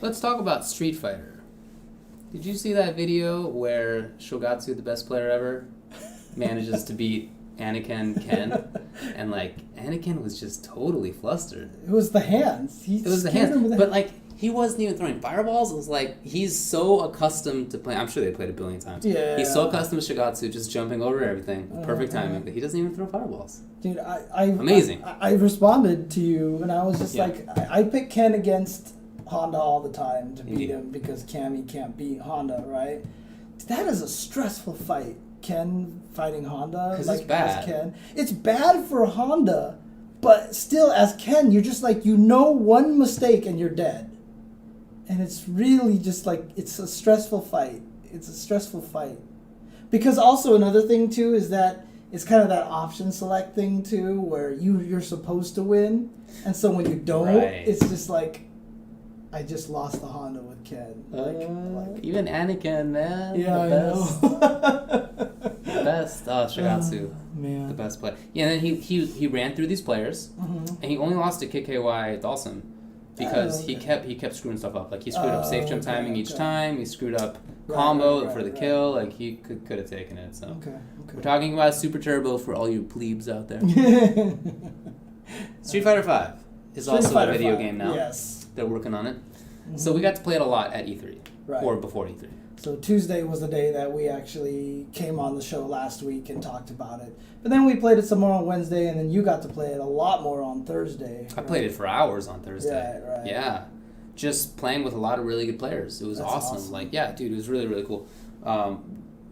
Let's talk about Street Fighter. Did you see that video where Shogatsu, the best player ever, manages to beat Anakin Ken? And, like, Anakin was just totally flustered. It was the hands. It was the hands. But, like, he wasn't even throwing fireballs. It was like, he's so accustomed to playing. I'm sure they played a billion times. Yeah. He's so accustomed to Shogatsu, just jumping over everything. Perfect timing. But he doesn't even throw fireballs. Dude, Amazing. I responded to you, and I was just like, I pick Ken against Honda all the time to beat him because Cammy can't beat Honda, right? That is a stressful fight. Ken fighting Honda. Because like, it's bad. As Ken. It's bad for Honda, but still, as Ken, you're just like, one mistake and you're dead. And it's really just like, it's a stressful fight. It's a stressful fight. Because also another thing, too, is that it's kind of that option select thing, too, where you're supposed to win. And so when you don't, it's just like, I just lost the Honda with Ken. Even Anakin, man. Yeah, the best. Oh, Shogatsu. Man. The best player. Yeah, and then he ran through these players, and he only lost to KKY Dawson because he kept screwing stuff up. Like, he screwed up safe jump timing each time. He screwed up combo for the kill. Like, he could have taken it. So we're talking about Super Turbo for all you plebes out there. Street Fighter V is also a video game now. Yes. They're working on it. So we got to play it a lot at E3. Or before E3. So Tuesday was the day that we actually came on the show last week and talked about it. But then we played it some more on Wednesday, and then you got to play it a lot more on Thursday. I played it for hours on Thursday. Right. Yeah. Just playing with a lot of really good players. It was awesome. Like, yeah, dude, it was really, really cool.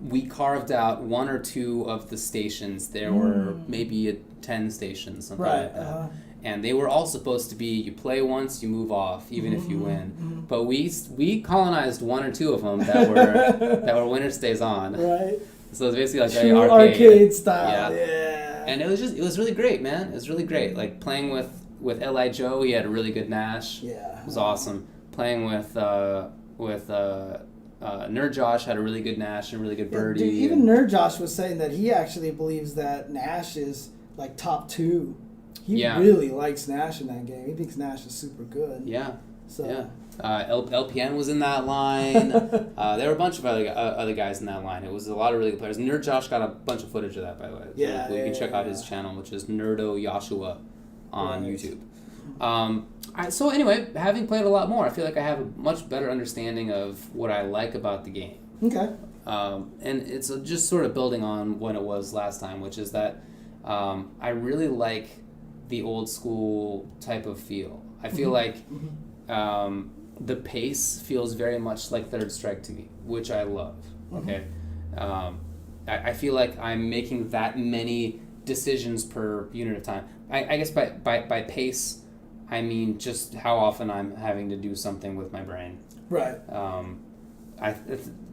We carved out one or two of the stations. There were maybe 10 stations, something like that. And they were all supposed to be, you play once, you move off, even if you win. But we colonized one or two of them that were winner stays on. Right. So it's basically like true arcade style. Yeah. And it was really great, man. It was really great. Like, playing with L.I. Joe, he had a really good Nash. Yeah. It was awesome. Playing with Nerd Josh had a really good Nash and a really good Birdie. Dude, even Nerd Josh was saying that he actually believes that Nash is like top 2. He really likes Nash in that game. He thinks Nash is super good. Yeah. So. Yeah. LPN was in that line. There were a bunch of other guys in that line. It was a lot of really good players. Nerd Josh got a bunch of footage of that, by the way. Yeah. So you can check out his channel, which is Nerdo Yoshua on YouTube. So anyway, having played a lot more, I feel like I have a much better understanding of what I like about the game. Okay. And it's just sort of building on what it was last time, which is that I really like the old school type of feel. I feel like the pace feels very much like Third Strike to me, which I love. Okay, I feel like I'm making that many decisions per unit of time. I guess by pace, I mean just how often I'm having to do something with my brain. Right. I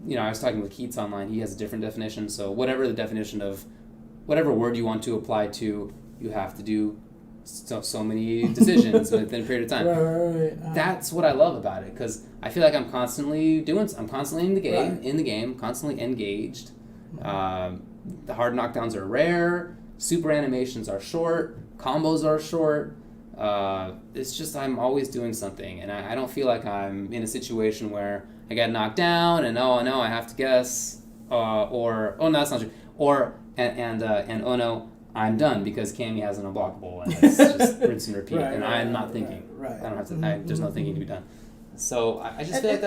was talking with Keats online. He has a different definition. So whatever the definition of whatever word you want to apply to, you have to do so many decisions within a period of time. Right. That's what I love about it, because I feel like I'm constantly in the game, constantly engaged. The hard knockdowns are rare. Super animations are short. Combos are short. It's just I'm always doing something, and I don't feel like I'm in a situation where I get knocked down and oh no, I have to guess, or oh no, that's not true, and oh no, I'm done because Cammy has an unblockable, and it's just rinse and repeat, and I'm not thinking. Right. I don't have to. There's no thinking to be done. So I just feel like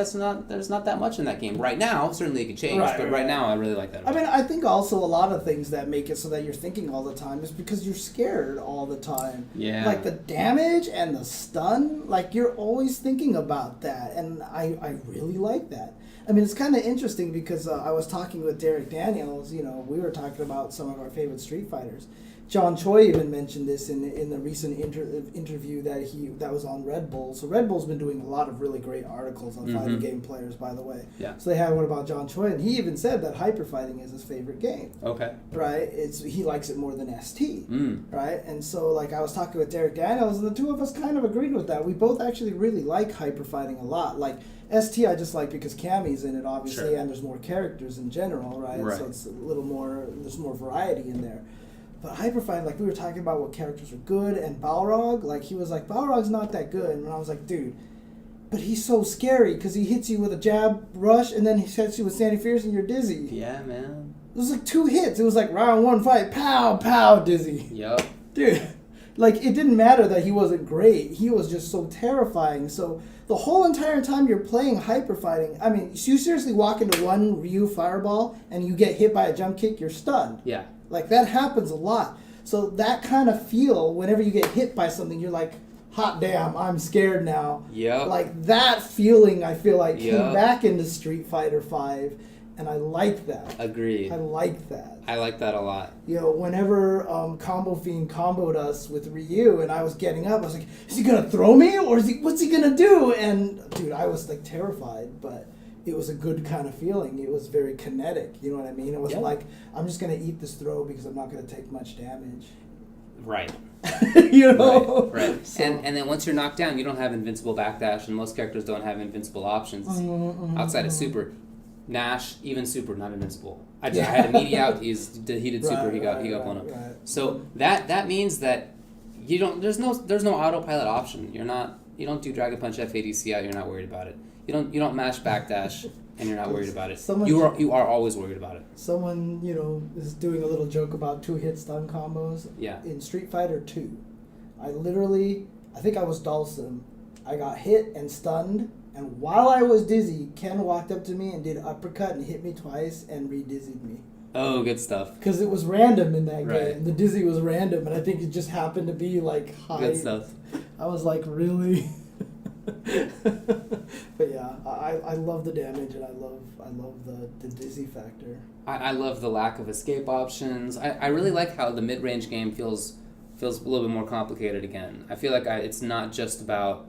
there's not that much in that game right now. Certainly it could change, but right now I really like that. I mean, I think also a lot of things that make it so that you're thinking all the time is because you're scared all the time. Yeah. Like the damage and the stun, like you're always thinking about that, and I really like that. I mean, it's kind of interesting because I was talking with Derek Daniels. You know, we were talking about some of our favorite Street Fighters. John Choi even mentioned this in the recent interview that was on Red Bull. So Red Bull's been doing a lot of really great articles on fighting game players, by the way. Yeah. So they had one about John Choi, and he even said that Hyper Fighting is his favorite game. Okay. Right? He likes it more than ST. Right? And so like I was talking with Derek Daniels, and the two of us kind of agreed with that. We both actually really like Hyper Fighting a lot. Like ST I just like because Cammy's in it, obviously, and there's more characters in general, right? So it's a little more, there's more variety in there. But Hyper Fighting, like we were talking about what characters are good, and Balrog, like he was like, Balrog's not that good. And I was like, dude, but he's so scary because he hits you with a jab rush and then he hits you with standing fierce and you're dizzy. Yeah, man. It was like 2 hits. It was like round 1 fight, pow, pow, dizzy. Yup. Dude, like it didn't matter that he wasn't great. He was just so terrifying. So the whole entire time you're playing hyper fighting, I mean, you seriously walk into one Ryu fireball and you get hit by a jump kick, you're stunned. Yeah. Like that happens a lot. So that kind of feel, whenever you get hit by something, you're like, hot damn, I'm scared now. Yep. Like that feeling, I feel like came Yep. back into Street Fighter V, and I like that. Agreed. I like that. I like that a lot. You know, whenever Combo Fiend comboed us with Ryu, and I was getting up, I was like, is he gonna throw me, or what's he gonna do? And dude, I was like terrified, but it was a good kind of feeling. It was very kinetic. You know what I mean? It wasn't like, I'm just gonna eat this throw because I'm not gonna take much damage. Right. You know? Right. So, And then once you're knocked down, you don't have invincible backdash, and most characters don't have invincible options outside of Super. Nash, even Super, not invincible. I had a meaty out. He did Super. He got blown up. Right. So that means that you don't. There's no autopilot option. You don't do Dragon Punch FADC out. You're not worried about it. You don't mash backdash. And you're not worried about it. You are always worried about it. Someone, you know, is doing a little joke about 2-hit stun combos. Yeah. In Street Fighter 2, I think I was Dhalsim. I got hit and stunned, and while I was dizzy, Ken walked up to me and did an uppercut and hit me twice and re-dizzied me. Oh, good stuff. Because it was random in that Right. game. The dizzy was random, and I think it just happened to be like high. Good stuff. I was like, really? But yeah, I love the damage, and I love the dizzy factor. I love the lack of escape options. I really like how the mid-range game feels a little bit more complicated again. I feel like it's not just about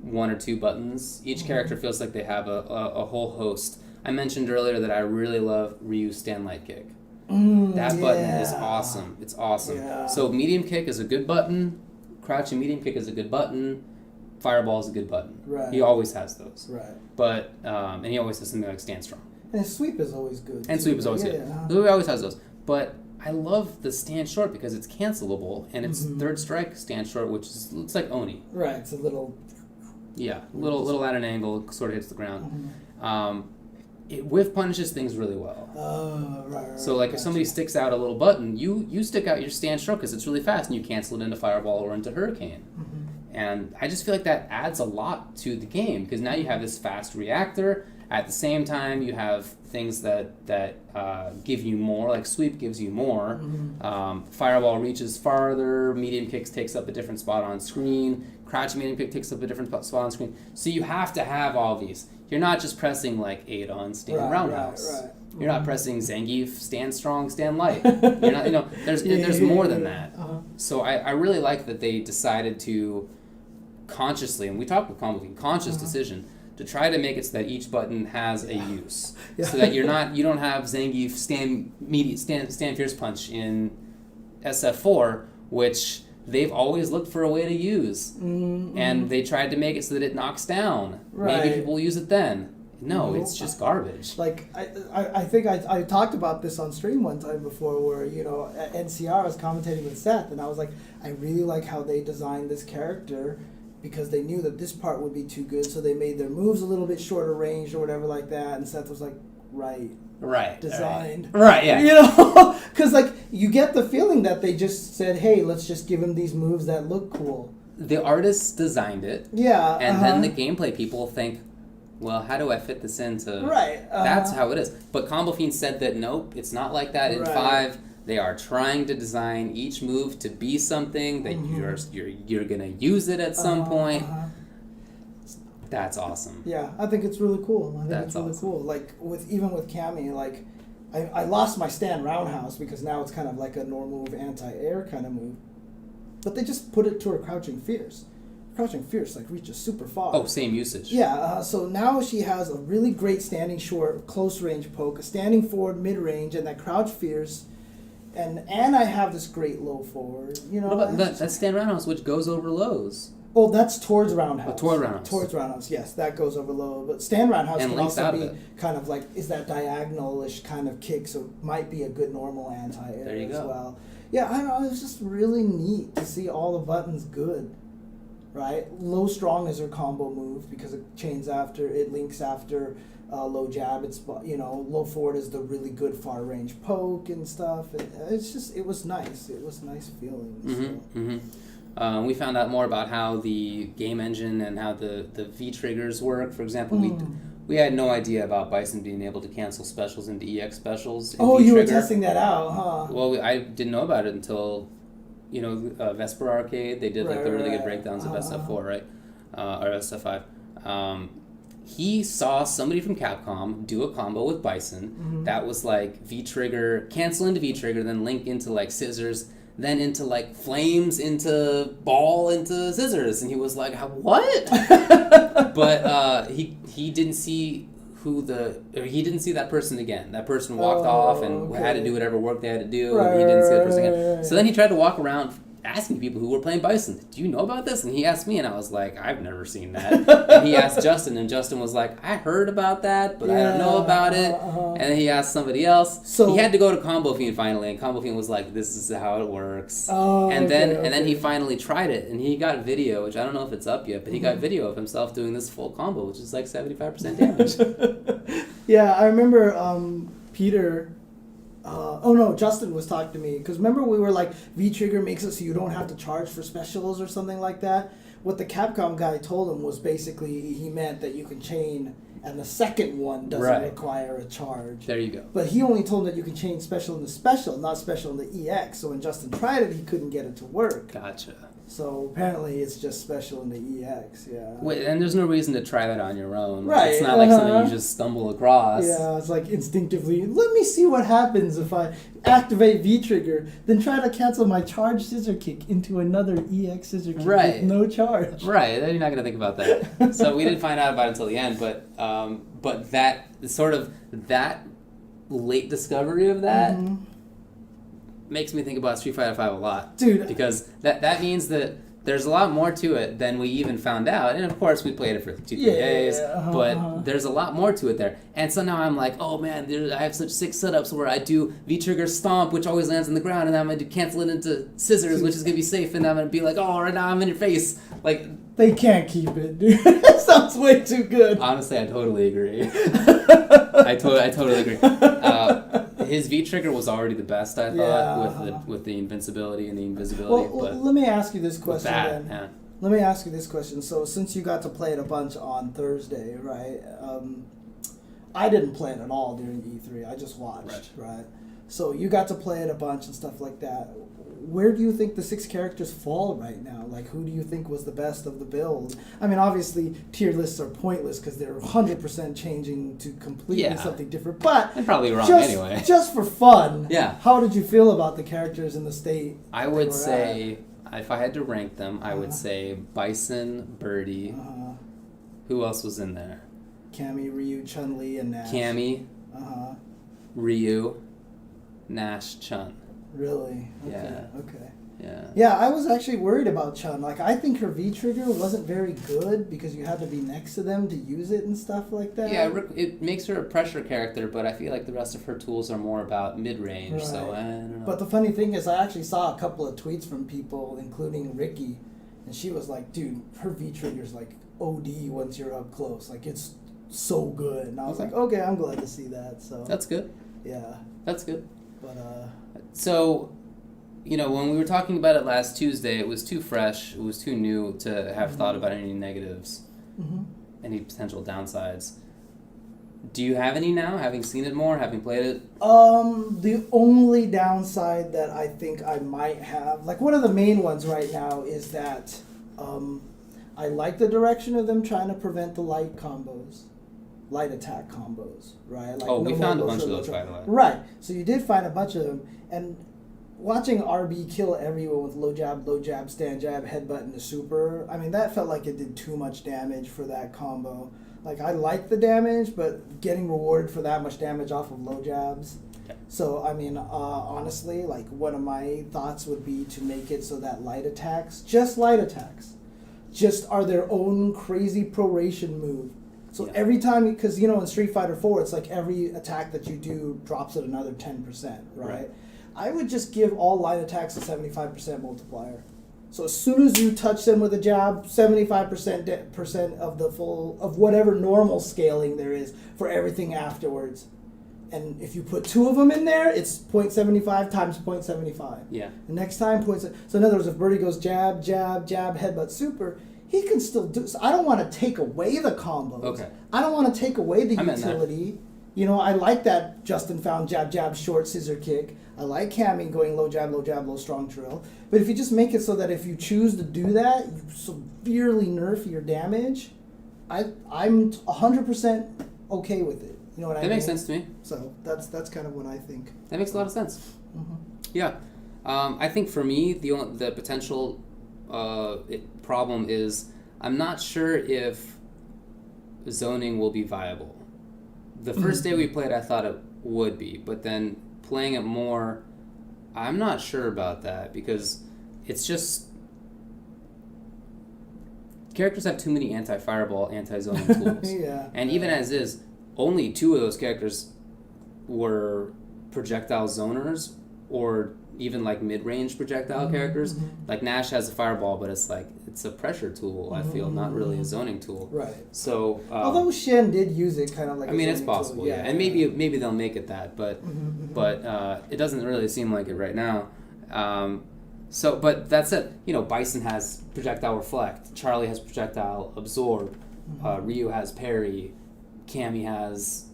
1 or 2 buttons. Each character feels like they have a whole host. I mentioned earlier that I really love Ryu's stand light kick. That button is awesome. It's awesome. Yeah. So medium kick is a good button. Crouching medium kick is a good button. Fireball is a good button. Right. He always has those. Right. But and he always has something like stand strong. And sweep is always good. And sweep is always good. He always has those. But I love the stand short because it's cancelable, and it's third strike stand short, which looks like Oni. Right. It's a little. Yeah, little at an angle, sort of hits the ground. It whiff punishes things really well. Right. So like if somebody sticks out a little button, you stick out your stand stroke because it's really fast, and you cancel it into Fireball or into Hurricane. And I just feel like that adds a lot to the game because now you have this fast reactor. At the same time, you have things that give you more, like sweep gives you more. Fireball reaches farther. Medium kicks takes up a different spot on screen. Crouching medium kick takes up a different spot on screen. So you have to have all these. You're not just pressing like 8 on stand roundhouse. Right. You're not pressing Zangief, stand strong, stand light. You're not. There's more than that. So I really like that they decided to consciously, and we talked with Combo Fiend, conscious decision to try to make it so that each button has a use, so that you don't have Zangief stand fierce punch in SF4, which they've always looked for a way to use, and they tried to make it so that it knocks down. Right. Maybe people will use it then. No, it's just garbage. Like I think I talked about this on stream one time before, where at NCR I was commentating with Seth, and I was like, I really like how they designed this character, because they knew that this part would be too good, so they made their moves a little bit shorter range or whatever like that. And Seth was like, right, designed, right, yeah, because like you get the feeling that they just said, hey, let's just give him these moves that look cool. The artists designed it, and then the gameplay people think, well, how do I fit this into? Right. That's how it is. But Combo Fiend said that nope, it's not like that in 5. They are trying to design each move to be something that you're gonna use it at some point. That's awesome. Yeah, I think it's really cool. I think That's it's really awesome. cool. Like even with Cammy, like I lost my stand roundhouse because now it's kind of like a normal move, anti-air kind of move. But they just put it to her crouching fierce. Crouching fierce like reaches super far. Oh, same usage. Yeah, so now she has a really great standing short, close range poke, a standing forward mid range, and that crouch fierce. And I have this great low forward. What about that stand roundhouse, which goes over lows? Oh, that's towards roundhouse. Oh, toward roundhouse. Towards roundhouse, yes, that goes over low. But stand roundhouse And can links also out of be it. kind of like, is that diagonal-ish kind of kick, so it might be a good normal anti-air There you as go. well. Yeah, I don't know, it's just really neat to see all the buttons good. right? Low strong is her combo move because it links after low jab. It's, low forward is the really good far range poke and stuff. And it was nice. It was nice feeling. We found out more about how the game engine and how the V triggers work. For example, we had no idea about Bison being able to cancel specials into EX specials. You were testing that out, huh? Well, I didn't know about it until, Vesper Arcade. They did the really good breakdowns of SF4, right? Or SF5. He saw somebody from Capcom do a combo with Bison that was like V-trigger, cancel into V-trigger, then link into like scissors, then into like flames, into ball, into scissors. And he was like, what? But he didn't see he didn't see that person again. That person walked off and had to do whatever work they had to do, and he didn't see that person again. So then he tried to walk around asking people who were playing Bison, do you know about this? And he asked me, and I was like, I've never seen that. And he asked Justin, and Justin was like, I heard about that, but I don't know about it. And then he asked somebody else. So he had to go to Combo Fiend finally, and Combo Fiend was like, this is how it works. And then he finally tried it, and he got video, which I don't know if it's up yet, but he got video of himself doing this full combo, which is like 75% damage. Yeah, I remember Peter... Justin was talking to me, because remember we were like, V-Trigger makes it so you don't have to charge for specials or something like that? What the Capcom guy told him was basically he meant that you can chain, and the second one doesn't require a charge. There you go. But he only told him that you can chain special into special, not special into EX. So when Justin tried it, he couldn't get it to work. Gotcha. So apparently it's just special in the EX, yeah. Wait, and there's no reason to try that on your own. Right. It's not like something you just stumble across. Yeah, it's like instinctively, let me see what happens if I activate V-Trigger, then try to cancel my charge scissor kick into another EX scissor kick with no charge. Right, then you're not going to think about that. So we didn't find out about it until the end, but that sort of, that late discovery of that... makes me think about Street Fighter V a lot. Dude. Because that means that there's a lot more to it than we even found out. And of course, we played it for 2-3 days, but there's a lot more to it there. And so now I'm like, oh man, I have such sick setups where I do V-trigger stomp, which always lands on the ground, and then I'm going to cancel it into scissors, which is going to be safe, and I'm going to be like, oh, right now I'm in your face. Like, they can't keep it, dude. That sounds way too good. Honestly, I totally agree. I totally agree. His V-trigger was already the best, I thought, with the invincibility and the invisibility. Well, let me ask you this question then. Yeah. Let me ask you this question. So since you got to play it a bunch on Thursday, right? I didn't play it at all during E3. I just watched, right? So you got to play it a bunch and stuff like that. Where do you think the 6 characters fall right now? Like, who do you think was the best of the build? I mean, obviously, tier lists are pointless because they're 100% changing to completely something different. But they're probably wrong anyway. Just for fun, yeah. How did you feel about the characters in the state? I would say, if I had to rank them, I would say Bison, Birdie. Who else was in there? Cammy, Ryu, Chun-Li, and Nash. Cammy, Ryu, Nash, Chun. Really? Okay. Yeah. Okay. Yeah. Yeah, I was actually worried about Chun. Like, I think her V-trigger wasn't very good because you had to be next to them to use it and stuff like that. Yeah, it makes her a pressure character, but I feel like the rest of her tools are more about mid-range, so I don't know. But the funny thing is, I actually saw a couple of tweets from people, including Ricky, and she was like, dude, her V-trigger's like OD once you're up close. Like, it's so good. And I was like, okay, I'm glad to see that. So that's good. Yeah. That's good. But, So, when we were talking about it last Tuesday, it was too fresh, it was too new to have thought about any negatives, any potential downsides. Do you have any now, having seen it more, having played it? The only downside that I think I might have, like one of the main ones right now, is that I like the direction of them trying to prevent the light attack combos, right? Like we found a bunch of those, by the way. Right, so you did find a bunch of them, and watching RB kill everyone with low jab, stand jab, headbutt, and the super, I mean, that felt like it did too much damage for that combo. Like, I like the damage, but getting rewarded for that much damage off of low jabs. Okay. So, I mean, honestly, like, one of my thoughts would be to make it so that light attacks, just are their own crazy proration move. So every time, because, in Street Fighter 4, it's like every attack that you do drops at another 10%, right? I would just give all light attacks a 75% multiplier. So as soon as you touch them with a jab, 75% of whatever normal scaling there is for everything afterwards. And if you put 2 of them in there, it's 0.75 times 0.75. Yeah. The next time, so in other words, if Birdie goes jab, jab, jab, headbutt, super, he can still do. So I don't want to take away the combos. Okay. I don't want to take away the I meant that. utility. You know, I like that Justin found jab, jab, short scissor kick. I like Cammy going low jab, low strong drill. But if you just make it so that if you choose to do that, you severely nerf your damage, I'm 100% okay with it. You know what I mean? That makes sense to me. So that's kind of what I think. That makes a lot of sense. Mm-hmm. Yeah. I think for me, the potential problem is I'm not sure if zoning will be viable. The first day we played, I thought it would be, but then playing it more, I'm not sure about that because it's just characters have too many anti-fireball, anti-zoning tools. Yeah. And even as is, only 2 of those characters were projectile zoners or even like mid-range projectile characters. Like Nash has a fireball, but it's a pressure tool, I feel, not really a zoning tool. Right. So although Shen did use it kind of like I mean, it's possible, tool. yeah. And maybe they'll make it that, but it doesn't really seem like it right now. But that's it. You know, Bison has projectile reflect, Charlie has projectile absorb, Ryu has parry, Cammy has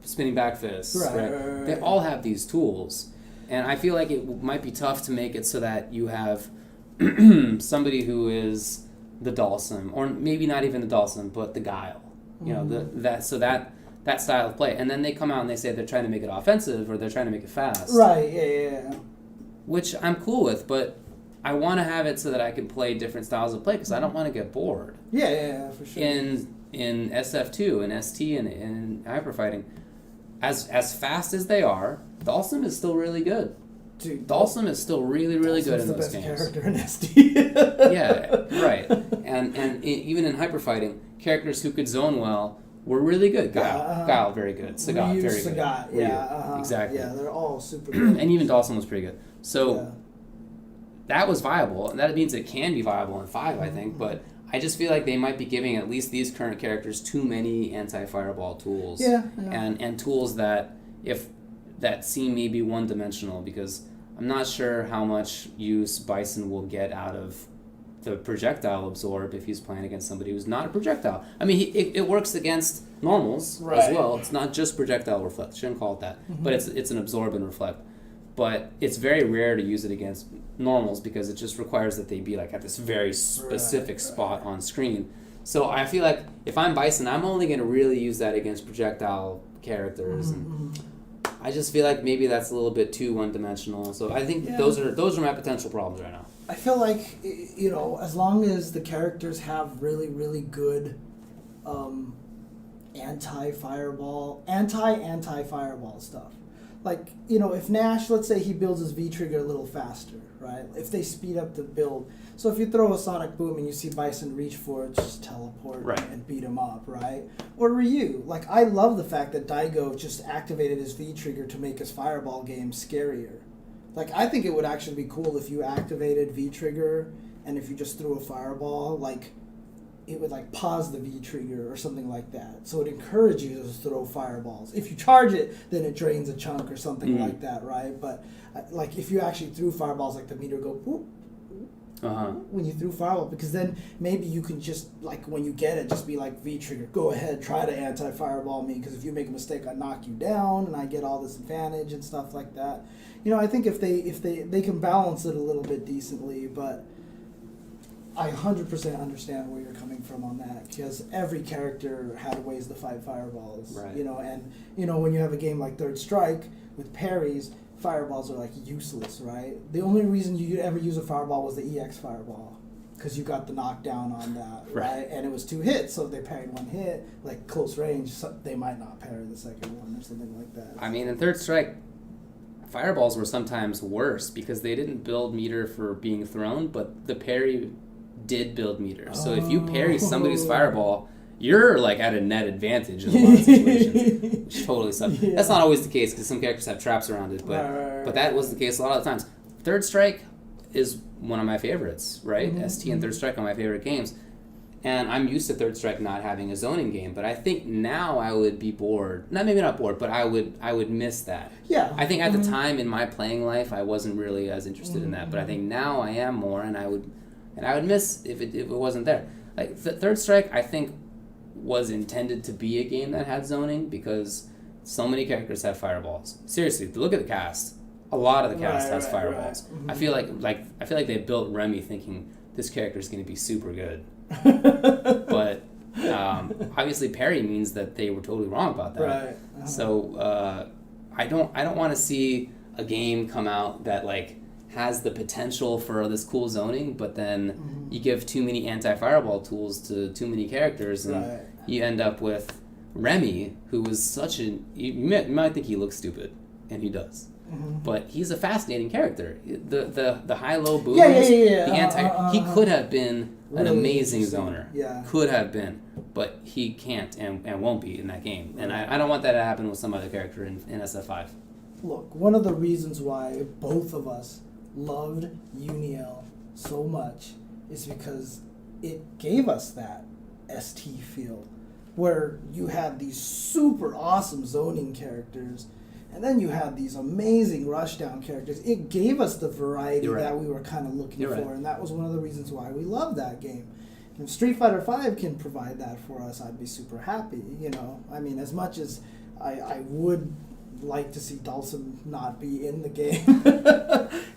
spinning back fists. Right. They all have these tools. And I feel like it might be tough to make it so that you have somebody who is the Dhalsim, or maybe not even the Dhalsim, but the Guile. You know, that style of play. And then they come out and they say they're trying to make it offensive or they're trying to make it fast. Right, yeah. Which I'm cool with, but I want to have it so that I can play different styles of play because I don't want to get bored. Yeah, for sure. In SF2 and ST and in Hyperfighting, as fast as they are, Dhalsim is still really good. Dude, Dhalsim is still really, really good in those games. the best character in SD. Yeah, right. And even in Hyperfighting, characters who could zone well were really good. Guile, very good. Sagat, Ryu, very good. Sagat, Ryu, exactly. Yeah, they're all super good. And even Dhalsim was pretty good. So that was viable, and that means it can be viable in 5, I think, but I just feel like they might be giving at least these current characters too many anti-fireball tools. Yeah. And tools that seem maybe one-dimensional, because I'm not sure how much use Bison will get out of the projectile absorb if he's playing against somebody who's not a projectile. I mean, it works against normals as well. It's not just projectile reflect. Shouldn't call it that. But it's an absorb and reflect. But it's very rare to use it against normals because it just requires that they be like at this very specific spot on screen. So I feel like if I'm Bison, I'm only going to really use that against projectile characters. And I just feel like maybe that's a little bit too one-dimensional. So I think those are my potential problems right now. I feel like, you know, as long as the characters have really, really good anti-fireball stuff. Like, you know, if Nash, let's say he builds his V-trigger a little faster, right? If they speed up the build. So if you throw a Sonic Boom and you see Bison reach for it, just teleport and beat him up, right? Or Ryu. Like, I love the fact that Daigo just activated his V-trigger to make his fireball game scarier. Like, I think it would actually be cool if you activated V-trigger and if you just threw a fireball, like, it would like pause the V-trigger or something like that. So it encourages you to throw fireballs. If you charge it, then it drains a chunk or something like that, right? But like if you actually threw fireballs, like the meter go whoop, when you threw fireball, because then maybe you can just like when you get it, just be like V-trigger, go ahead, try to anti-fireball me, because if you make a mistake, I knock you down and I get all this advantage and stuff like that. You know, I think if they can balance it a little bit decently, but I 100% understand where you're coming from on that, because every character had ways to fight fireballs. Right. You know, and you know when you have a game like Third Strike with parries, fireballs are like useless, right? The only reason you ever use a fireball was the EX fireball, because you got the knockdown on that, right? And it was 2 hits, so if they parried 1 hit, like close range, they might not parry the second one or something like that. I mean, in Third Strike, fireballs were sometimes worse because they didn't build meter for being thrown, but the parry did build meter. So if you parry somebody's fireball, you're like at a net advantage in a lot of situations, which totally sucks. That's not always the case because some characters have traps around it, but that was the case a lot of the times. Third Strike, is one of my favorites, right? ST and Third Strike are my favorite games. And I'm used to Third Strike not having a zoning game, but I think now I would be bored. Maybe not bored, but I would miss that. Yeah. I think at the time in my playing life, I wasn't really as interested in that, but I think now I am more, and I would miss if it wasn't there. Like Third Strike, I think was intended to be a game that had zoning because so many characters have fireballs. Seriously, look at the cast. A lot of the cast has fireballs. I feel like they built Remy thinking this character is going to be super good. But obviously parry means that they were totally wrong about that. Right. So I don't want to see a game come out that like has the potential for this cool zoning, but then you give too many anti-fireball tools to too many characters, and you end up with Remy, who was such an... You might think he looks stupid, and he does. But he's a fascinating character. The high-low booms, the anti... He could have been an amazing zoner. Yeah. Could have been. But he can't and won't be in that game. And I don't want that to happen with some other character in SF5. Look, one of the reasons why both of us loved Uniel so much is because it gave us that ST feel where you had these super awesome zoning characters and then you had these amazing rushdown characters. It gave us the variety that we were kind of looking for, and that was one of the reasons why we loved that game. If Street Fighter V can provide that for us, I'd be super happy, you know. I mean, as much as I would like to see Dhalsim not be in the game,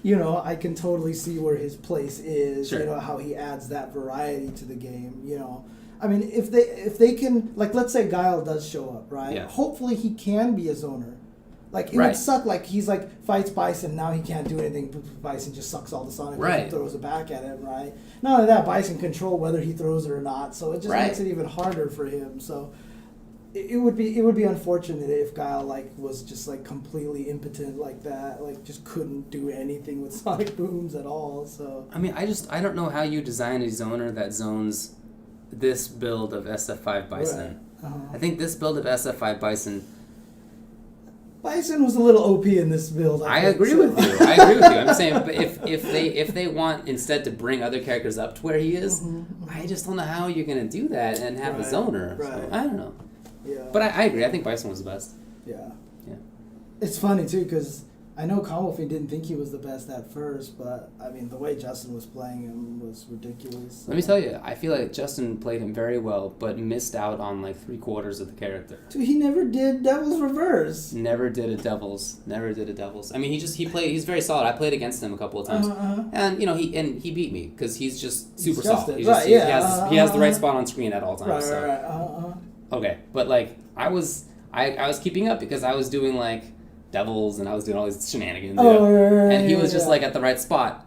you know, I can totally see where his place is, you know, how he adds that variety to the game, you know. I mean, if they can, like, let's say Guile does show up, right? Yeah. Hopefully he can be a zoner. Like, it would suck, like, he's, like, fights Bison, now he can't do anything, Bison just sucks all the Sonic and throws it back at him, right? Not only that, Bison control whether he throws it or not, so it just makes it even harder for him, so... It would be unfortunate if Guile like was just like completely impotent like that, like just couldn't do anything with Sonic Booms at all. So I mean, I don't know how you design a zoner that zones this build of SF5 Bison. Right. I think this build of SF5 Bison was a little OP in this build. I agree with you. I'm saying, but if they want instead to bring other characters up to where he is, I just don't know how you're gonna do that and have a zoner. Right. So, I don't know. Yeah. But I agree. I think Bison was the best. Yeah. Yeah. It's funny, too, because I know Combo Fiend didn't think he was the best at first, but, I mean, the way Justin was playing him was ridiculous. Let me tell you, I feel like Justin played him very well, but missed out on, like, 3/4 of the character. Dude, he never did Devil's Reverse. Never did a Devil's. I mean, he's very solid. I played against him a couple of times. And, you know, he beat me, because he's just super solid. He has the right spot on screen at all times. Okay, but like I was keeping up because I was doing like Devils and I was doing all these shenanigans, and he was just like at the right spot.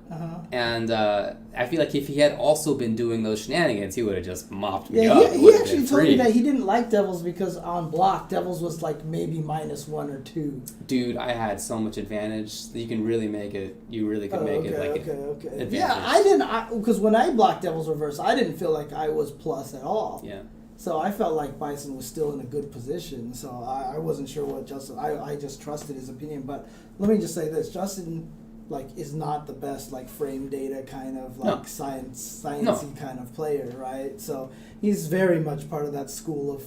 And I feel like if he had also been doing those shenanigans, he would have just mopped me up. He actually told me that he didn't like Devils because on block Devils was like maybe -1 or 2. Dude, I had so much advantage. You can really make it. You really could make it like advantage. Yeah, I didn't because when I blocked Devil's Reverse, I didn't feel like I was plus at all. Yeah. So I felt like Bison was still in a good position. So I wasn't sure what Justin... I just trusted his opinion. But let me just say this. Justin, like, is not the best, like, frame data kind of, like, sciencey kind of player, right? So he's very much part of that school of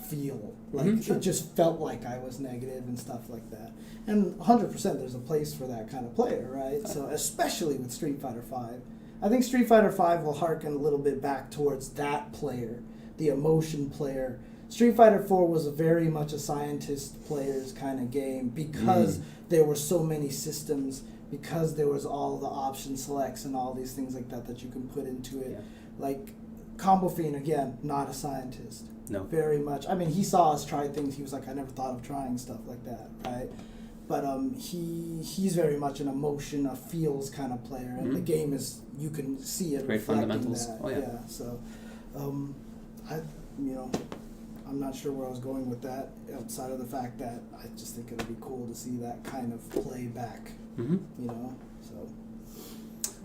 feel. Like, it just felt like I was negative and stuff like that. And 100% there's a place for that kind of player, right? So especially with Street Fighter V. I think Street Fighter V will harken a little bit back towards that player, the emotion player. Street Fighter 4 was very much a scientist player's kind of game because there were so many systems, because there was all the option selects and all these things like that that you can put into it. Yeah. Like Combo Fiend, again, not a scientist. No. Very much. I mean, he saw us try things. He was like, I never thought of trying stuff like that, right? But he's very much an emotion, a feels kind of player, and the game is, you can see it great reflecting fundamentals. that. Oh yeah. So, I'm not sure where I was going with that, outside of the fact that I just think it'd be cool to see that kind of play back. You know, so.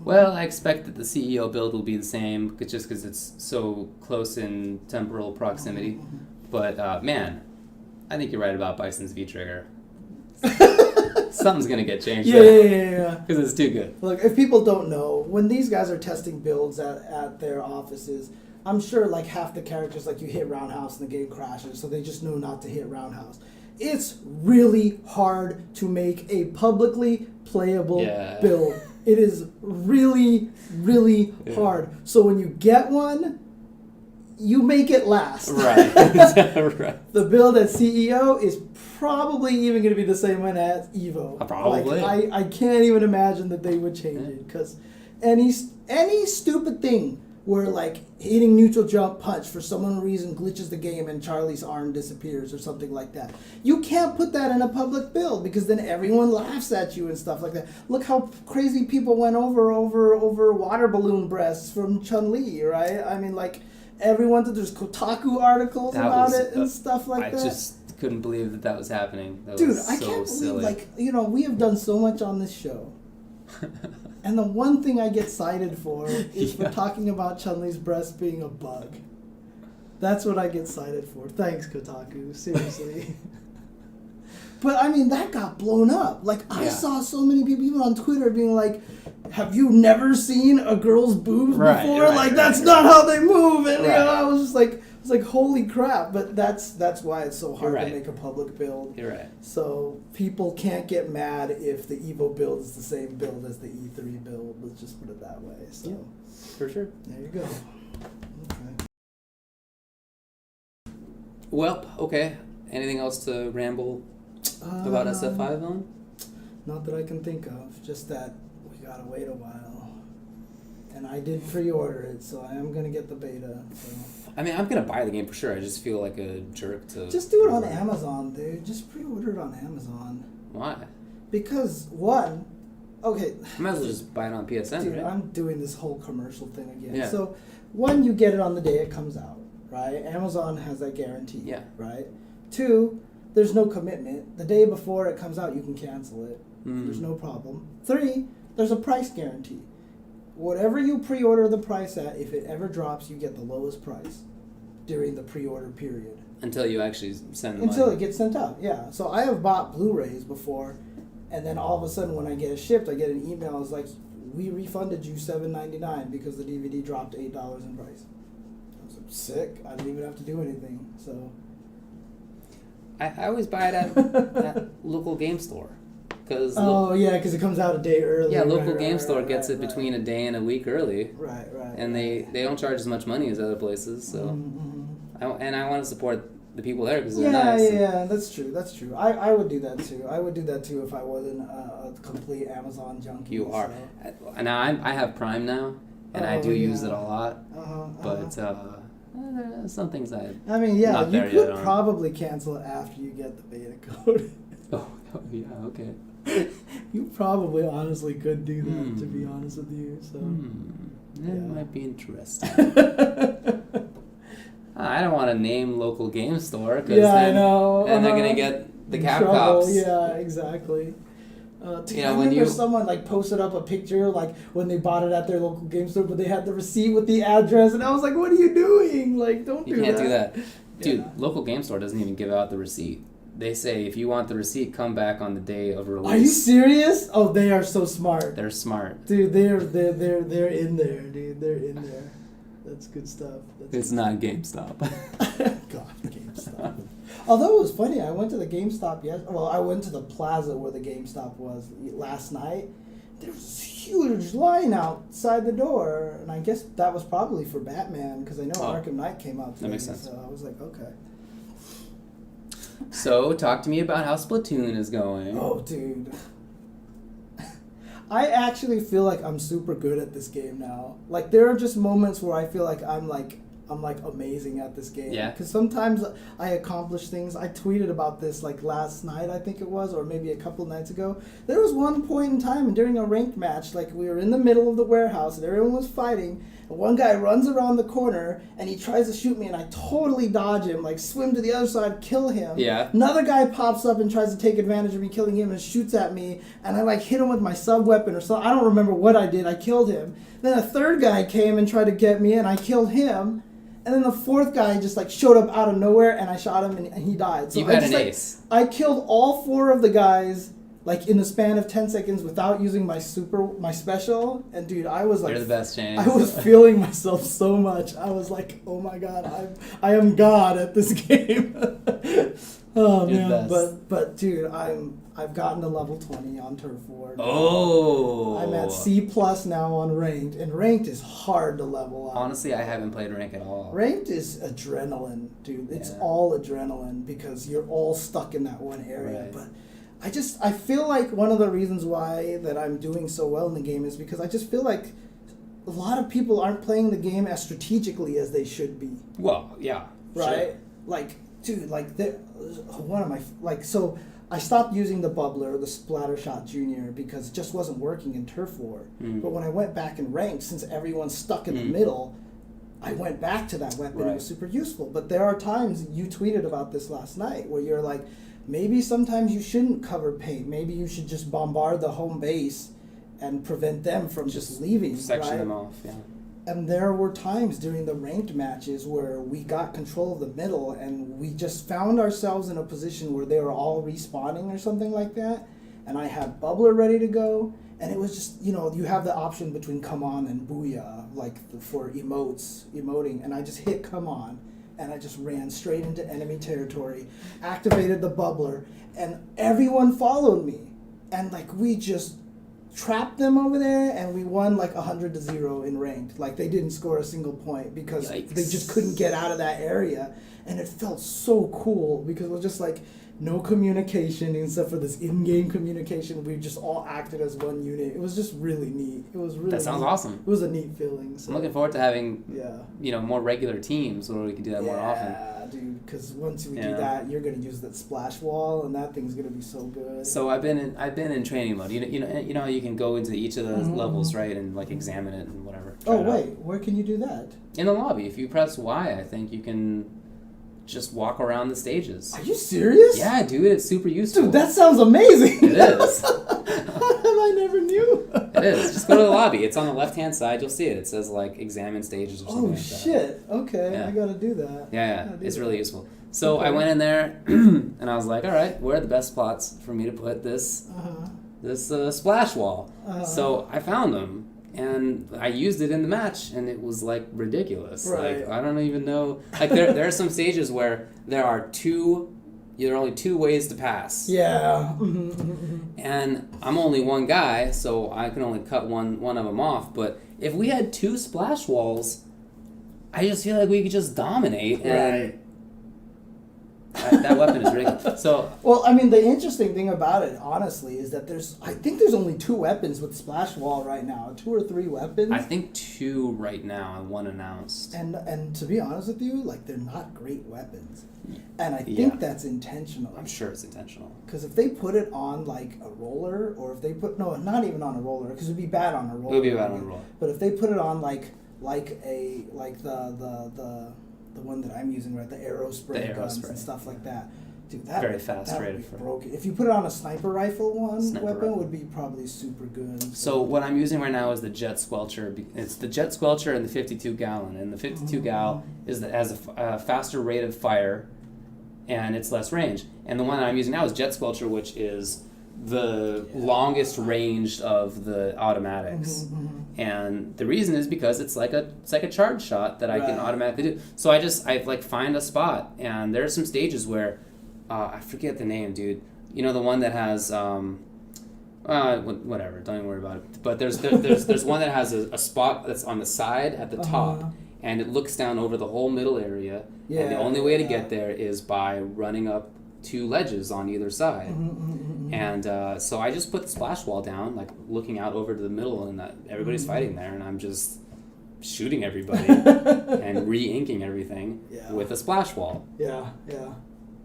Well, I expect that the CEO build will be the same, just because it's so close in temporal proximity. But man, I think you're right about Bison's V-Trigger. Something's gonna get changed. Yeah. Because it's too good. Look, if people don't know, when these guys are testing builds at their offices, I'm sure like half the characters, like you hit roundhouse and the game crashes, so they just know not to hit roundhouse. It's really hard to make a publicly playable build. It is really, really hard. So when you get one, you make it last. Right. Right. The build at CEO is probably even going to be the same one as Evo. Probably. Like, I can't even imagine that they would change it, because any stupid thing where like hitting neutral jump punch for some reason glitches the game and Charlie's arm disappears or something like that. You can't put that in a public build, because then everyone laughs at you and stuff like that. Look how crazy people went over water balloon breasts from Chun-Li, right? I mean, like, everyone, there's Kotaku articles about it and stuff like that. I just couldn't believe that was happening. That Dude, was I so can't believe, silly. like, we have done so much on this show. And the one thing I get cited for is for talking about Chun-Li's breast being a bug. That's what I get cited for. Thanks, Kotaku. Seriously. But, I mean, that got blown up. Like, I saw so many people, even on Twitter, being like, have you never seen a girl's boobs before? That's not how they move. And, I was just like, holy crap. But that's why it's so hard to make a public build. You're right. So people can't get mad if the Evo build is the same build as the E3 build. Let's just put it that way. So for sure. There you go. Okay. Well, okay. Anything else to ramble about SF5 on? Not that I can think of. Just that we gotta wait a while. And I did pre-order it, so I am gonna get the beta. So. I mean, I'm gonna buy the game for sure. I just feel like a jerk to. Just do it on Amazon, dude. Just pre-order it on Amazon. Why? Because one, okay. I might as well just buy it on PSN. Dude, right? I'm doing this whole commercial thing again. Yeah. So, one, you get it on the day it comes out, right? Amazon has that guarantee. Yeah. Right. Two, there's no commitment. The day before it comes out, you can cancel it. There's no problem. Three, there's a price guarantee. Whatever you pre-order the price at, if it ever drops, you get the lowest price during the pre-order period. Until you actually send the Until money. it gets sent out, yeah. So I have bought Blu-rays before, and then all of a sudden when I get it shipped, I get an email. It's like, we refunded you $7.99 because the DVD dropped $8 in price. I was like, sick. I didn't even have to do anything. So I always buy it at local game store. Because because it comes out a day early. Yeah, local game store gets it between a day and a week early. Right. And they don't charge as much money as other places, so I want to support the people there because they're nice. Yeah, that's true. I would do that too. I would do that too if I wasn't a complete Amazon junkie. You are. Now I have Prime now, and I do use it a lot. But some things I mean, yeah, you could probably cancel it after you get the beta code. Oh yeah, okay. You probably honestly could do that, to be honest with you. So that might be interesting. I don't want to name local game store because I know. And they're gonna get the cap trouble. cops. Yeah, exactly. I when remember someone like posted up a picture like when they bought it at their local game store, but they had the receipt with the address, and I was like, "What are you doing? Like, don't do that." You can't do that, dude. Local game store doesn't even give out the receipt. They say if you want the receipt, come back on the day of release. Are you serious? Oh, they are so smart. They're smart, dude. They're in there, dude. They're in there. That's good stuff. It's not GameStop. God, GameStop. Although it was funny, I went to the GameStop I went to the plaza where the GameStop was last night. There was this huge line outside the door, and I guess that was probably for Batman because I know Arkham Knight came out today. That makes sense. So I was like, okay. So, talk to me about how Splatoon is going. Oh, dude. I actually feel like I'm super good at this game now. Like, there are just moments where I feel like I'm amazing at this game. Yeah. Because sometimes I accomplish things. I tweeted about this like last night, I think it was, or maybe a couple nights ago. There was one point in time during a ranked match, like we were in the middle of the warehouse and everyone was fighting. And one guy runs around the corner and he tries to shoot me and I totally dodge him, like swim to the other side, kill him. Yeah. Another guy pops up and tries to take advantage of me killing him and shoots at me. And I like hit him with my sub weapon or something. I don't remember what I did. I killed him. Then a third guy came and tried to get me and I killed him. And then the fourth guy just like showed up out of nowhere and I shot him and he died. So you had an ace. I killed all four of the guys like in the span of 10 seconds without using my special. And dude, I was like, you're the best, James. I was feeling myself so much. I was like, oh my god, I am God at this game. Oh you're man, but dude, I've gotten to level 20 on Turf War. Oh, I'm at C+ now on ranked, and ranked is hard to level up. Honestly, I haven't played rank at all. Ranked is adrenaline, dude. It's Yeah. all adrenaline because you're all stuck in that one area. Right. But I feel like one of the reasons why that I'm doing so well in the game is because I just feel like a lot of people aren't playing the game as strategically as they should be. Well, yeah, Right? sure. Like, dude, like one of my so I stopped using the bubbler, the Splattershot Junior, because it just wasn't working in Turf War. But when I went back in ranked, since everyone's stuck in the middle, I went back to that weapon. Right. It was super useful. But there are times, you tweeted about this last night, where you're like, maybe sometimes you shouldn't cover paint. Maybe you should just bombard the home base and prevent them from just leaving. Section right? them off, yeah. And there were times during the ranked matches where we got control of the middle and we just found ourselves in a position where they were all respawning or something like that. And I had Bubbler ready to go. And it was just, you have the option between come on and booyah, like for emoting. And I just hit come on. And I just ran straight into enemy territory, activated the Bubbler, and everyone followed me. And we just trapped them over there, and we won 100-0 in ranked. They didn't score a single point because Yikes. they just couldn't get out of that area. And it felt so cool because it was just no communication except for this in-game communication. We just all acted as one unit. It was just really neat. It was really That sounds neat. awesome. It was a neat feeling. So, I'm looking forward to having yeah. More regular teams where we can do that more often. Yeah, dude. Because once we Yeah. do that, you're gonna use that splash wall, and that thing's gonna be so good. So I've been in training mode. You know how you can go into each of the levels, right, and examine it and whatever. Try Oh it out. wait, where can you do that? In the lobby, if you press Y, I think you can just walk around the stages. Are you serious? Yeah, dude, it's super useful. Dude, that sounds amazing. It is. I never knew. It is. Just go to the lobby. It's on the left-hand side. You'll see it. It says examine stages or something Oh like that. shit. Okay, Yeah. I gotta do that. Yeah, Gotta do it's that. really useful. So Okay. I went in there and I was like, all right, where are the best spots for me to put this splash wall? So I found them and I used it in the match and it was ridiculous. Right. I don't even know. There are some stages where there are only two ways to pass. Yeah. And I'm only one guy, so I can only cut one of them off. But if we had two splash walls, I just feel like we could just dominate. And that weapon is ridiculous. So Well, I mean, the interesting thing about it, honestly, is that I think there's only 2 weapons with splash wall right now. 2 or 3 weapons. I think 2 right now and 1 announced. And to be honest with you, they're not great weapons. And I think Yeah. that's intentional. I'm sure it's intentional. Because if they put it on a roller, or if they put not even on a roller, because it'd be bad on a roller. It would be bad on a roller. But if they put it on the one that I'm using, right, the arrow spray arrow guns spray, and stuff like that. Dude, that Very fast that would rated be for- broken. If you put it on a sniper rifle Sniper weapon, rifle. would be probably super good. So what I'm using right now is the Jet Squelcher. It's the Jet Squelcher and the 52 gallon. And the 52 gal has a faster rate of fire, and it's less range. And the one that I'm using now is Jet Squelcher, which is the longest range of the automatics. And the reason is because it's like a charge shot that I can Right. automatically do. So I find a spot, and there are some stages where I forget the name, dude. The one that has whatever. Don't even worry about it. But there's one that has a spot that's on the side at the top, and it looks down over the whole middle area. And the only way to get there is by running up 2 ledges on either side. And so I just put the splash wall down, looking out over to the middle, and everybody's fighting there, and I'm just shooting everybody and re-inking everything with a splash wall. Yeah.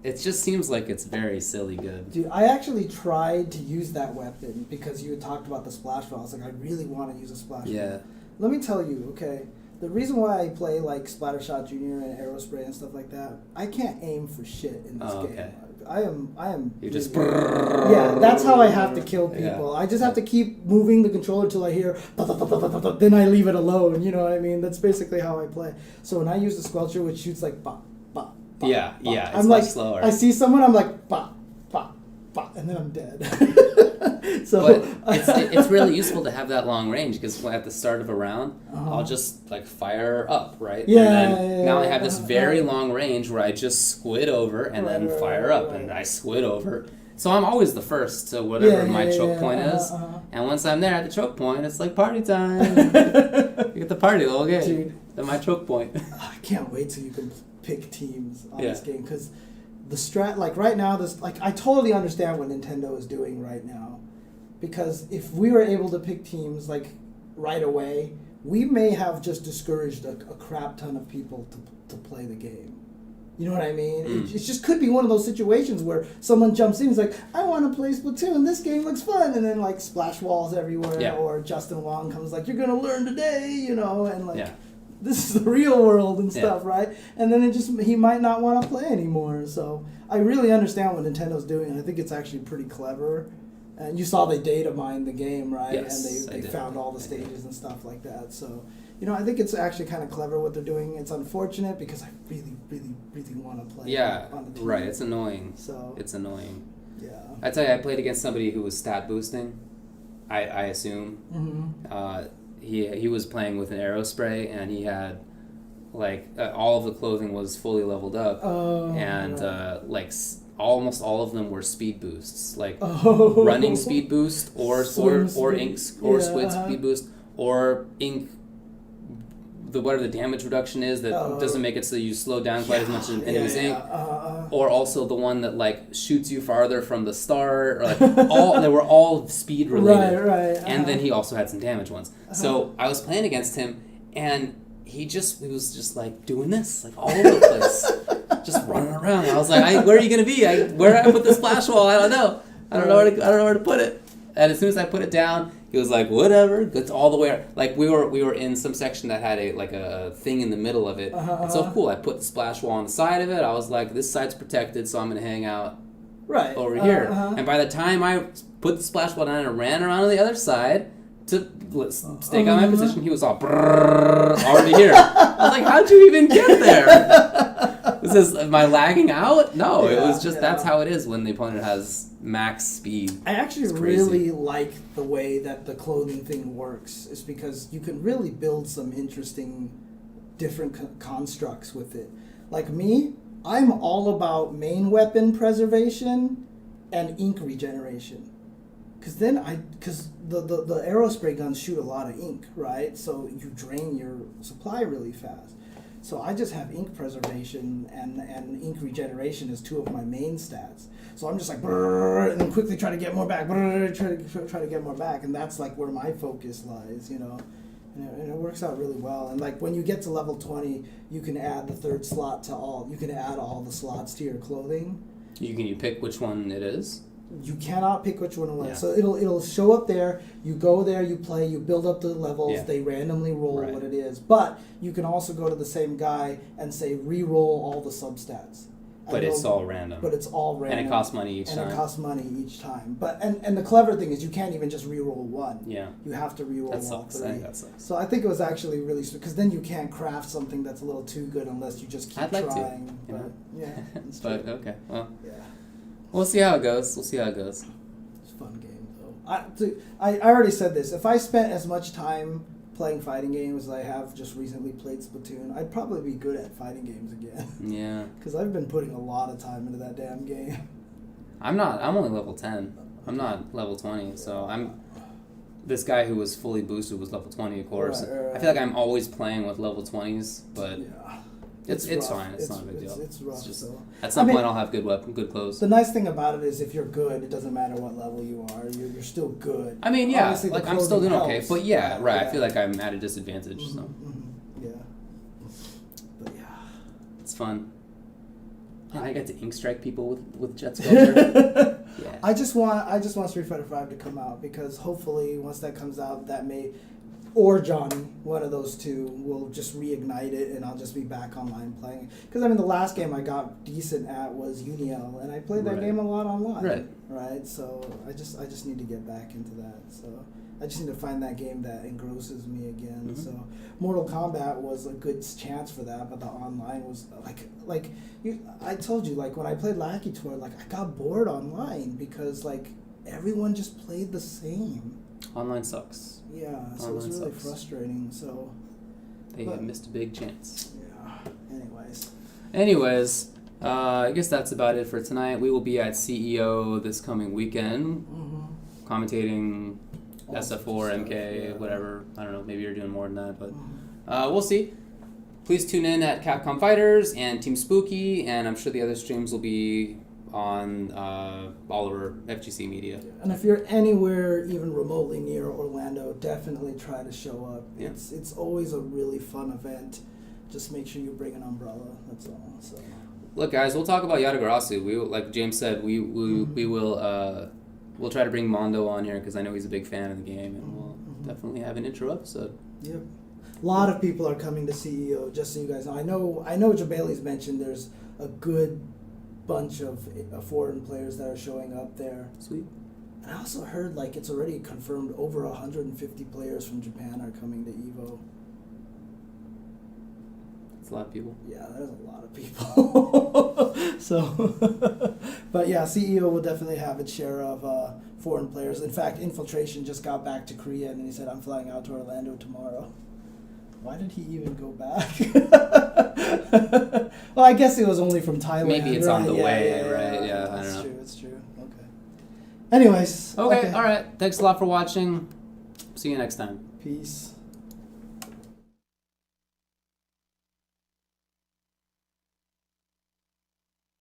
It just seems like it's very silly good. Dude, I actually tried to use that weapon because you had talked about the splash wall. I was like, I really want to use a splash wall. Yeah. Let me tell you, okay, the reason why I play Splattershot Junior and Aerospray and stuff like that, I can't aim for shit in this game. Okay. I am. You just. Yeah, that's how I have to kill people. Yeah. I just have to keep moving the controller until I hear, then I leave it alone. You know what I mean? That's basically how I play. So when I use the Squelcher, which shoots bop, bop, bop, Yeah, bop, it's I'm much slower. I see someone, I'm like, bop, bop, bop, and then I'm dead. So but it's really useful to have that long range because at the start of a round, I'll just like fire up, right? Yeah, and then now I have this very long range where I just squid over and then fire up, and I squid over. So I'm always the first to whatever my choke point is. And once I'm there at the choke point, it's like party time. You get the party the whole game. Dude. At my choke point. I can't wait till you can pick teams on this game, because the strat, like right now, this, like, I totally understand what Nintendo is doing right now, because if we were able to pick teams like right away, we may have just discouraged a crap ton of people to play the game. You know what I mean? It just could be one of those situations where someone jumps in and is like, I want to play Splatoon, this game looks fun, and then like splash walls everywhere, or Justin Wong comes like, you're going to learn today, you know, and like, this is the real world and stuff, right? And then he might not want to play anymore. So I really understand what Nintendo's doing, and I think it's actually pretty clever. And you saw they data mined the game, right? Yes, and they found all the stages and stuff like that. So, you know, I think it's actually kind of clever what they're doing. It's unfortunate because I really, really, really want to play on the team. Right. It's annoying. So it's annoying. Yeah. I tell you, I played against somebody who was stat boosting, I assume. He was playing with an Aerospray, and he had like all of the clothing was fully leveled up, and almost all of them were speed boosts, like running speed boost or ink or squid speed boost or ink. Whatever the damage reduction is that doesn't make it so you slow down quite as much in enemies ink, or also the one that like shoots you farther from the start, or like they were all speed related, right. And then he also had some damage ones. So I was playing against him, and he was just like doing this like all over the place, just running around. I was like, where are you gonna be? Where do I put the splash wall? I don't know. I don't know where to put it. And as soon as I put it down, he was like, whatever, it's all the way. Like we were in some section that had a thing in the middle of it. And so cool, I put the splash wall on the side of it. I was like, this side's protected, so I'm gonna hang out over here. And by the time I put the splash wall down and ran around on the other side to stake out my position, he was all already here. I was like, how'd you even get there? Am I lagging out? No, it was just that's how it is when the opponent has max speed. I actually really like the way that the clothing thing works, is because you can really build some interesting different constructs with it. Like me, I'm all about main weapon preservation and ink regeneration. Because the Aerospray guns shoot a lot of ink, right? So you drain your supply really fast. So I just have ink preservation and ink regeneration as two of my main stats. So I'm just like, and then quickly try to get more back, try to get more back, and that's like where my focus lies, you know. And it works out really well. And like when you get to level 20, you can add the third slot to all. You can add all the slots to your clothing. You pick which one it is? You cannot pick which one it was. So it'll show up there. You go there, you play, you build up the levels. They randomly roll what it is. But you can also go to the same guy and say re-roll all the substats. But it's all random. But it's all random. And it costs money each time. And it costs money each time. But and the clever thing is you can't even just re-roll one. Yeah. You have to re-roll all three. That sucks. So I think it was actually really sweet, because then you can't craft something that's a little too good unless you just keep trying. To. But yeah. But okay. Well. Yeah. We'll see how it goes. It's a fun game, though. I already said this. If I spent as much time playing fighting games as I have just recently played Splatoon, I'd probably be good at fighting games again. Yeah. Because I've been putting a lot of time into that damn game. I'm not. I'm only level 10. I'm not level 20, so I'm... This guy who was fully boosted was level 20, of course. Right. I feel like I'm always playing with level 20s, but... Yeah. It's fine. It's not a big deal. It's rough. It's just, at some point, I'll have good clothes. The nice thing about it is if you're good, it doesn't matter what level you are. You're still good. I mean, yeah. Obviously, like, I'm still doing okay. But yeah, right. I feel like I'm at a disadvantage. Mm-hmm, so. Mm-hmm. Yeah. But yeah. It's fun. And I get to ink strike people with jet sculpture. Yeah. I just want Street Fighter V to come out, because hopefully once that comes out, that may... Or Johnny, one of those two, will just reignite it, and I'll just be back online playing. Because, I mean, the last game I got decent at was Uniel, and I played that game a lot online. Right? So I just need to get back into that. So I just need to find that game that engrosses me again. Mm-hmm. So Mortal Kombat was a good chance for that, but the online was I told you, like when I played Lackey Tour, like I got bored online because like everyone just played the same. Online sucks. Yeah, so Online it's really sucks. frustrating. So They missed a big chance. yeah. Anyways, I guess that's about it for tonight. We will be at CEO this coming weekend, commentating SF4, MK, whatever. I don't know. Maybe you're doing more than that, but we'll see. Please tune in at Capcom Fighters and Team Spooky, and I'm sure the other streams will be on all over FGC Media. And if you're anywhere even remotely near Orlando, definitely try to show up. Yeah. It's always a really fun event. Just make sure you bring an umbrella. That's all. So. Look, guys, we'll talk about Yatagarasu. We, like James said, we will we'll try to bring Mondo on here because I know he's a big fan of the game, and we'll definitely have an intro episode. Yep. A lot of people are coming to CEO, just so you guys know. I know Jabali's mentioned there's a good bunch of foreign players that are showing up there. Sweet. And I also heard like it's already confirmed over 150 players from Japan are coming to EVO. It's a lot of people. Yeah, there's a lot of people. So, but yeah, CEO will definitely have its share of foreign players. In fact, Infiltration just got back to Korea and he said, I'm flying out to Orlando tomorrow. Why did he even go back? Well, I guess it was only from Thailand. Maybe it's on the way, right? Yeah, I don't know. It's true. Okay. Anyways. Okay, all right. Thanks a lot for watching. See you next time. Peace.